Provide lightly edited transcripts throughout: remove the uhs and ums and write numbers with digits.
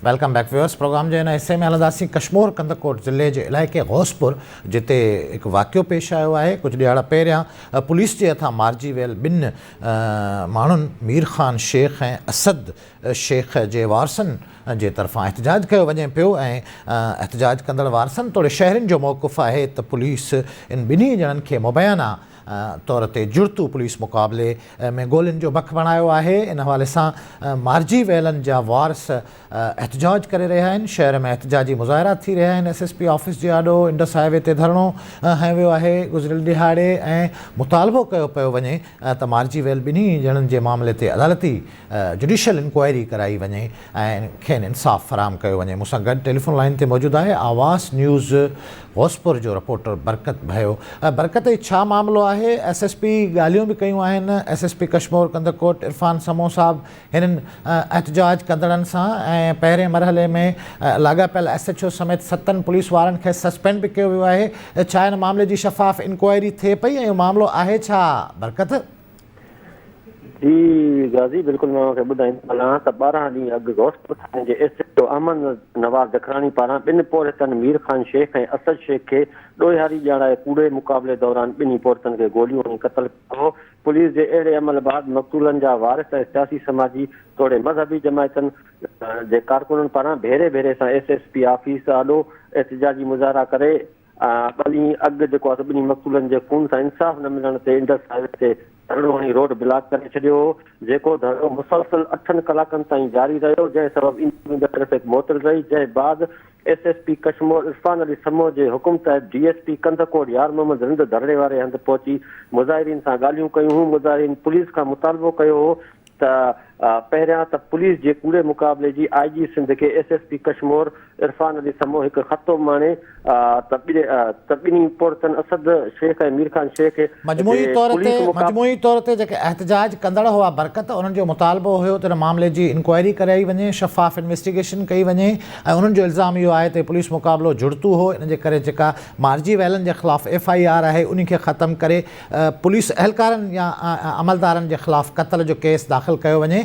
Welcome back viewers. Programme जे हिन हिस्से में हलंदासीं कश्मीर कंदकोट ज़िले जे इलाइक़े गौसपुर जिते हिकु वाक़ियो पेश आयो आहे। कुझु ॾियारा पहिरियां पुलिस जे हथां मारिजी वियल ॿिनि माण्हुनि मीर ख़ान शेख ऐं असद शेख जे वारसनि जे तरफ़ां एहतजाज कयो वञे पियो ऐं एहतजाज कंदड़ वारसनि तोड़े शहरनि जो मौक़िफ़ आहे त पुलिस इन ॿिन्ही ॼणनि खे मुबैना तौर ते जुड़तू पुलिस मुक़ाबले में गोलियुनि जो भख बणायो आहे। इन हवाले सां मारिजी वियलनि जा वारस एहतजाज करे रहिया आहिनि। शहर में एहतजाजी मुज़ाहिरा थी रहिया आहिनि। SSP ऑफिस जे आॾो इंडस हाईवे ते धरणो हंयो वियो आहे गुज़िरियल ॾिहाड़े ऐं मुतालबो कयो पियो वञे त मारिजी वियल ॿिन्ही ॼणनि जे मामले ते अदालती जुडिशियल इंक्वायरी कराई वञे ऐं खेनि इंसाफ़ फराहम कयो वञे। मूंसां गॾु टेलीफोन लाइन ते मौजूदु आहे आवाज़ न्यूज़ गौसपुर जो रिपोर्टर बरकत भयो। बरकत, छा मामिलो आहे? SSP ॻाल्हियूं बि कयूं आहिनि। SSP कश्मीर कंदकोट इरफान समो साहब हिननि एहतजाज कंदड़नि सां ऐं पहिरें मरहले में लाॻापियल SHO समेत 7 पुलिस वारनि खे सस्पेंड बि कयो वियो आहे। छा हिन मामले जी शफ़ाफ़ इंक्वायरी थिए पई ऐं इहो मामिलो आहे छा? बरकत जी गाज़ी, बिल्कुलु मां तव्हांखे ॿुधाईंदो हलां त 12 ॾींहं अॻु गौसपुर थाणे जे SHO अहमद नवाज़ जखरानी पारां ॿिनि पोरतनि मीर ख़ान शेख ऐं असद शेख खे ॾोहारी ॼाणाए कूड़े मुक़ाबले दौरान ॿिन्ही पोरतनि खे गोलियूं हणी क़तल कयो। पुलिस जे अहिड़े अमल बाद मक़तूलनि जा वारिस ऐं सियासी समाजी तोड़े मज़हबी जमायतनि जे कारकुननि पारां भेरे भेरे सां SSP ऑफिस आॾो एहतजाजी मुज़ाहिरा करे ॿ ॾींहं अॻु जेको आहे ॿिन्ही मक़तूलनि जे खून सां इंसाफ़ न मिलण ते इंडस हाईवे ते धरणो हणी रोड ब्लॉक करे छॾियो हो, जेको धरणो मुसलसल 8 कलाकनि ताईं जारी रहियो, जंहिं सबबु ट्रैफिक मुअतल रही। जंहिं बाद SSP कश्मीर इरफान अली समो जे हुकुम तहत DSP कंदकोट यार मोहम्मद रिंद धरणे वारे हंधि पहुची मुज़ाहिरीन सां ॻाल्हियूं कयूं। मुज़ाहिरीन पुलिस खां मुतालबो कयो हो त पहिरियां त पुलिस जे कूड़े मुक़ाबले जी IG सिंध खे SSP कश्मीर इरफान अली समो हिकु ख़तो माणे त ॿिन्ही पोरतनि असद शेख ऐं मीर ख़ान शेख मजमूई तौर ते जेके एहतजाज कंदड़ हुआ बरकत, उन्हनि जो मुतालबो हुयो त हिन मामले जी इंक्वायरी कराई वञे, शफ़ाफ़ इन्वेस्टिगेशन कई वञे ऐं उन्हनि जो इल्ज़ाम इहो आहे त पुलिस मुक़ाबलो जुड़तू हो। इन जे करे जेका मारिजी वियलनि जे ख़िलाफ़ FIR आहे उन खे ख़तमु करे पुलिस अहलकारनि या अमलदारनि जे ख़िलाफ़ क़त्ल जो केस दाख़िल कयो वञे।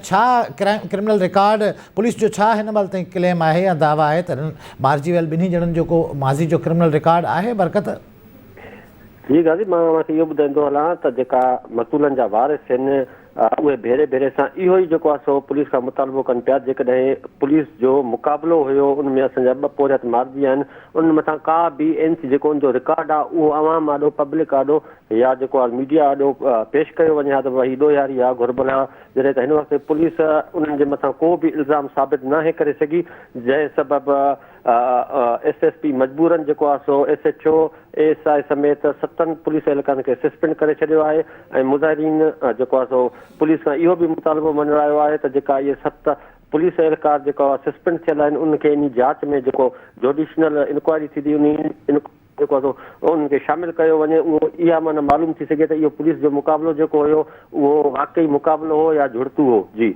छा क्रिमिनल रिकॉर्ड पुलिस जो छा हिन महिल ताईं क्लेम आहे या दावा आहे त मारिजी वियल ॿिन्ही ॼणनि जो को माज़ी जो क्रिमिनल रिकॉर्ड आहे? बरकत जी गाज़ी, मां तव्हांखे इहो ॿुधाईंदो हलां त जेका मक़तूलनि जा वारिस आहिनि उहे भेरे भेरे सां इहो ई जेको आहे सो पुलिस खां मुतालबो कनि पिया। जेकॾहिं पुलिस जो मुक़ाबिलो हुयो उन में असांजा 2 पोरत मारिजी आहिनि, उन मथां का बि NC जेको उनजो रिकॉर्ड आहे उहो आवाम आॾो पब्लिक आॾो या जेको आहे मीडिया आॾो पेश कयो वञे हा त भई ॾोहारी आहे घुर्बल आहे। जॾहिं त हिन वक़्तु पुलिस उन्हनि जे मथां को बि इल्ज़ाम साबित नाहे करे सघी, जंहिं सबबु SSP मजबूरन जेको आहे सो SHO ASI समेत 7 पुलिस एहलकारनि खे सस्पेंड करे छॾियो आहे ऐं मुज़ाहिरीन जेको आहे सो पुलिस खां इहो बि मुतालबो मंझायो आहे त जेका इहे 7 पुलिस एहलकार जेको आहे सस्पेंड थियल आहिनि उनखे इन जांच में जेको जुडिशनल इंक्वायरी थींदी उन जेको आहे उनखे शामिलु कयो वञे। उहो इहा माना मालूम थी सघे त इहो पुलिस जो मुक़ाबिलो जेको हुयो उहो वाक़ई मुक़ाबिलो हो या जुड़तू हो। जी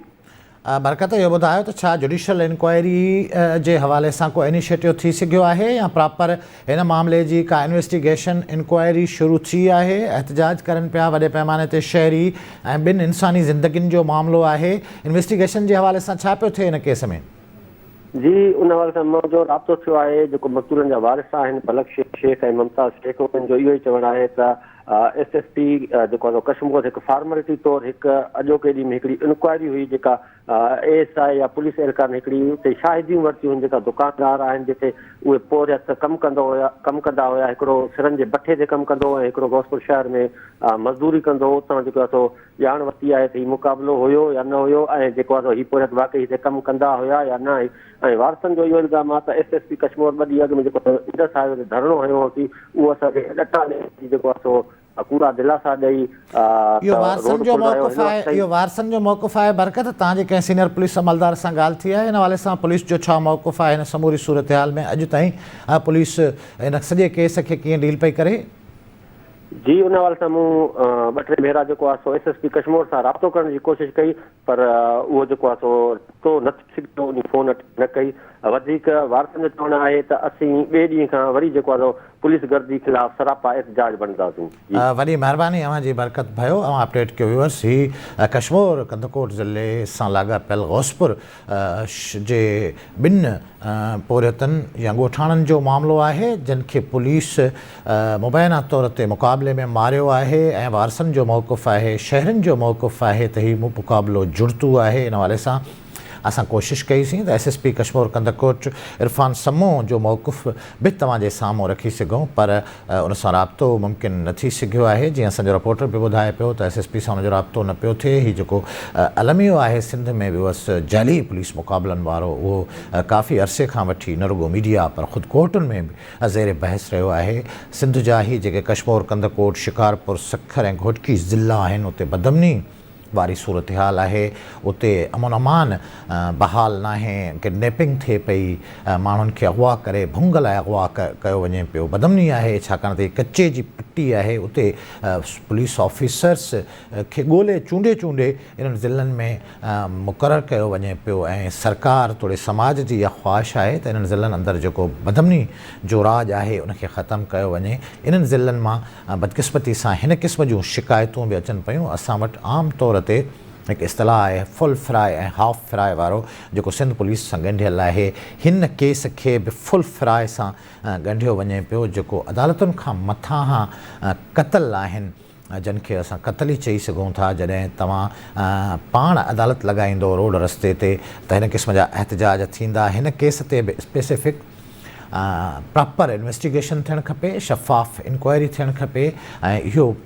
बरकत, इहो ॿुधायो त छा जुडिशियल इंक्वायरी जे हवाले सां को इनिशिएटिव थी सघियो आहे या प्रॉपर हिन मामले जी का इन्वेस्टिगेशन इंक्वायरी शुरू थी आहे? एहतजाज करनि पिया वॾे पैमाने ते शहरी ऐं ॿिनि इंसानी ज़िंदगियुनि जो मामिलो आहे। इन्वेस्टिगेशन जे हवाले सां छा पियो थिए हिन केस में? जी, उन हवाले सां मुंहिंजो राब्तो थियो आहे। जेको मक़तूलनि जा वारिस आहिनि भलक शेख ऐं मुमताज़ शेख, उन्हनि जो इहो ई चवणु आहे त SSP जेको आहे कश्मीर हिकु फॉर्मेलिटी तौरु हिकु अॼोके ॾींहं में हिकिड़ी इंक्वायरी हुई जेका ASI या पुलिस एहलकार हिकिड़ी उते शाहिदियूं वरितियूं आहिनि। जेका दुकानदार आहिनि जिते उहे पोरियत कमु कंदा हुया, हिकिड़ो सिरनि जे भठे ते कमु कंदो ऐं हिकिड़ो गौसपुर शहर में मज़दूरी कंदो। उतां जेको आहे सो ॼाण वरिती आहे त हीउ मुक़ाबिलो हुयो या न हुयो ऐं जेको आहे हीउ पोरियत वाक़ई हिते कमु कंदा हुया या न। ऐं वारसनि जो इहो इल्ज़ाम आहे त SSP कश्मीर 2 ॾींहं अॻु में जेको इंडस हाईवे ते धरणो हयो होसीं उहो असांखे ॾटा ॾेई जेको आहे सो पूरा दिलासा ॾेई इहो वारसनि जो मौक़िफ़ आहे। बरकत, तव्हांजे कंहिं सीनियर पुलिस अमलदार सां ॻाल्हि थी आहे हिन हवाले सां? पुलिस जो छा मौक़िफ़ आहे हिन समूरी सूरत हाल में? अॼु ताईं पुलिस हिन सॼे केस खे कीअं डील पई करे? जी, उन हवाले सां मूं 2-3 भेरा जेको आहे सो SSP कश्मीर सां राब्तो करण जी कोशिशि कई पर उहो जेको आहे सो न थी सघियो, उन फोन न कई। वधीक वारसनि जो चवणु आहे त असीं ॿिए ॾींहं खां वरी जेको आहे पुलिस गर्दी ख़िलाफ़ सरापा एहतजाज बणंदासीं। वॾी महिरबानी अव्हां जी बरकत भयो। अव्हां अपडेट कयो व्यूअर्स। ही कश्मीर कंदकोट ज़िले सां लाॻापियल गौसपुर जे ॿिनि पोरियतनि या ॻोठाणनि जो मामिलो आहे जिन खे पुलिस मुबैना तौर ते मुक़ाबले में मारियो आहे ऐं वारसनि जो मौक़िफ़ आहे, शहरनि जो मौक़िफ़ आहे त हीउ मुक़ाबिलो जुड़तू आहे। इन हवाले सां असां कोशिशि कईसीं त एसएसपी कश्मीर कंदकोट इरफान समो जो मौक़िफ़ बि तव्हांजे साम्हूं रखी सघूं, पर उन सां राब्तो मुमकिन न थी सघियो आहे। जीअं असांजो रिपोर्टर बि ॿुधाए पियो त एसएसपी सां हुनजो राब्तो न पियो थिए। हीउ जेको अलमियो आहे सिंध में व्यूअर्स जाली पुलिस मुक़ाबलनि वारो, उहो काफ़ी अरसे खां वठी न रुॻो मीडिया पर ख़ुदि कोर्टुनि में बि ज़ेर बहस रहियो आहे। सिंध जा ई जेके कश्मीर कंदकोट शिकारपुर सखर ऐं घोटकी ज़िला आहिनि उते बदमनी वारी सूरत हाल आहे। उते अमन अमान बहाल न आहे, किडनैपिंग थिए पई, माण्हुनि खे अगवा करे भुंग लाइ अगवा कयो वञे पियो। बदमनी आहे छाकाणि त कच्चे जी पट्टी आहे। उते पुलिस ऑफिसर्स खे ॻोल्हे चूंडे इन्हनि ज़िलनि में मुक़ररु कयो वञे पियो ऐं सरकार तोड़े समाज जी इहा ख़्वाहिश आहे त इन्हनि ज़िलनि अंदरि जेको बदमनी जो राज आहे उनखे ख़तमु कयो वञे। इन्हनि ज़िलनि मां बदकिस्मती सां हिन क़िस्म जूं शिकायतूं बि अचनि पियूं। असां वटि आम तौर ते हिकु इस्तिलाह आहे फुल फ्राई ऐं हाफ फ्राई वारो, जेको सिंध पुलिस सां ॻंढियल आहे। हिन केस खे बि फुल फ्राई सां ॻंढियो वञे पियो, जेको अदालतुनि खां मथां क़तल आहिनि जिन खे असां क़तल ई चई सघूं था। जॾहिं तव्हां पाण अदालत लॻाईंदो रोड रस्ते ते त हिन क़िस्म जा एहतजाज थींदा। हिन केस ते बि स्पेसिफिक प्रॉपर इन्वेस्टिगेशन थियणु खपे, शफ़ाफ़ इंक्वायरी थियणु खपे ऐं इहो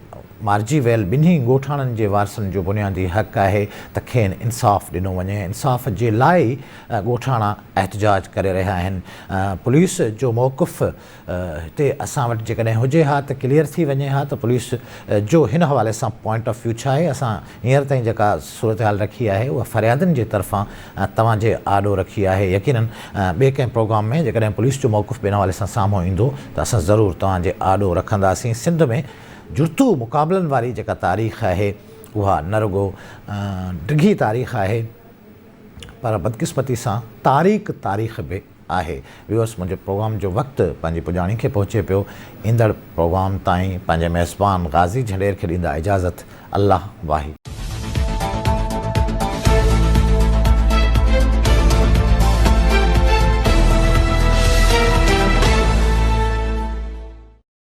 मारिजी वियल ॿिन्ही ॻोठाणनि जे वारसनि जो बुनियादी हक़ आहे त खेनि इंसाफ़ ॾिनो वञे। इंसाफ़ जे लाइ ॻोठाणा एहतजाज करे रहिया आहिनि। पुलिस जो मौक़िफ़ हिते असां वटि जेकॾहिं हुजे हा त क्लियर थी वञे हा त पुलिस जो हिन हवाले सां पॉइंट ऑफ व्यू छा आहे। असां हींअर ताईं जेका सूरत हाल रखी आहे उहा फ़रियादनि जे तरफ़ां तव्हांजे आॾो रखी आहे। यकीनन ॿिए कंहिं प्रोग्राम में जेकॾहिं पुलिस जो मौक़िफ़ ॿिन हवाले सां साम्हूं ईंदो त असां ज़रूरु तव्हांजे आॾो रखंदासीं। सिंध में जुड़तू मुक़ाबलनि वारी जेका तारीख़ आहे उहा न रुॻो डिघी तारीख़ आहे पर बदकिस्मती सां तारीख़ बि आहे। व्यूअर्स, मुंहिंजे प्रोग्राम जो वक़्तु पंहिंजी पुॼाणी खे पहुचे पियो। ईंदड़ प्रोग्राम ताईं पंहिंजे मेज़बान गाज़ी झंडेर खे ॾींदा इजाज़त। अल्लाह वाहिद।